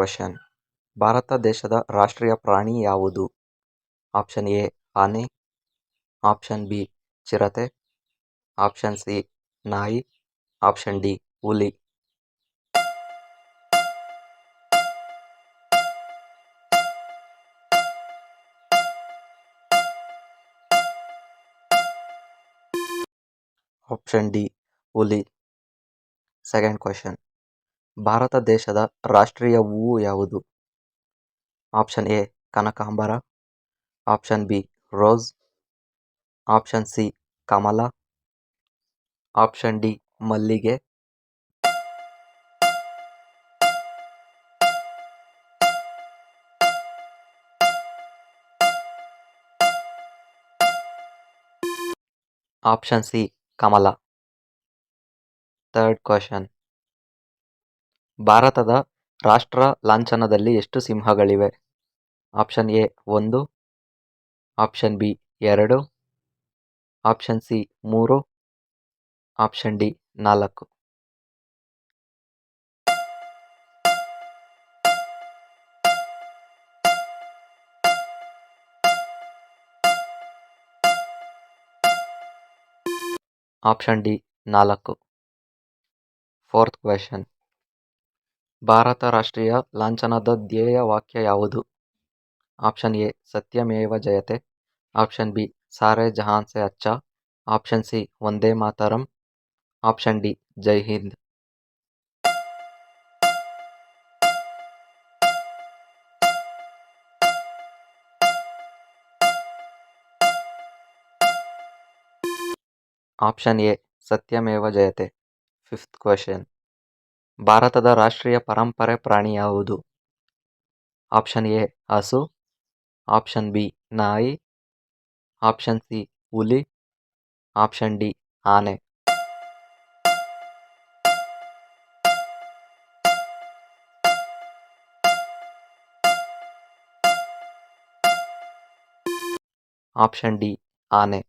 Question. ಭಾರತ ದೇಶದ ರಾಷ್ಟ್ರೀಯ ಪ್ರಾಣಿ ಯಾವುದು? ಆಪ್ಷನ್ ಎ ಆನೆ, ಆಪ್ಷನ್ ಬಿ ಚಿರತೆ, ಆಪ್ಷನ್ ಸಿ ನಾಯಿ, ಆಪ್ಷನ್ ಡಿ ಹುಲಿ. ಆಪ್ಷನ್ ಡಿ ಹುಲಿ. Second question. ಭಾರತ ದೇಶದ ರಾಷ್ಟ್ರೀಯ ಹೂವು ಯಾವುದು? ಆಪ್ಷನ್ ಎ ಕನಕಾಂಬರ, option B rose, option C ಕಮಲ, ಆಪ್ಷನ್ ಡಿ ಮಲ್ಲಿಗೆ. ಆಪ್ಷನ್ ಸಿ ಕಮಲ. Third question. ಭಾರತದ ರಾಷ್ಟ್ರ ಲಾಂಛನದಲ್ಲಿ ಎಷ್ಟು ಸಿಂಹಗಳಿವೆ? Option A 1, option B 2, option C 3, option D 4. Option D 4. Fourth question. ಭಾರತ ರಾಷ್ಟ್ರೀಯ ಲಾಂಛನದ ಧ್ಯೇಯ ವಾಕ್ಯ ಯಾವುದು? ಆಪ್ಷನ್ ಎ ಸತ್ಯಮೇವ ಜಯತೆ, ಆಪ್ಷನ್ ಬಿ ಸಾರೆ ಜಹಾನ್ ಸೆ ಅಚ್ಚಾ, ಆಪ್ಷನ್ ಸಿ ವಂದೇ ಮಾತರಂ, ಆಪ್ಷನ್ ಡಿ ಜೈ ಹಿಂದ್. ಆಪ್ಷನ್ ಎ ಸತ್ಯಮೇವ ಜಯತೆ. Fifth question. ಭಾರತದ ರಾಷ್ಟ್ರೀಯ ಪರಂಪರೆ ಪ್ರಾಣಿ ಯಾವುದು? ಆಪ್ಷನ್ ಎ ಹಸು, ಆಪ್ಷನ್ ಬಿ ನಾಯಿ, ಆಪ್ಷನ್ ಸಿ ಹುಲಿ, ಆಪ್ಷನ್ ಡಿ ಆನೆ. ಆಪ್ಷನ್ ಡಿ ಆನೆ.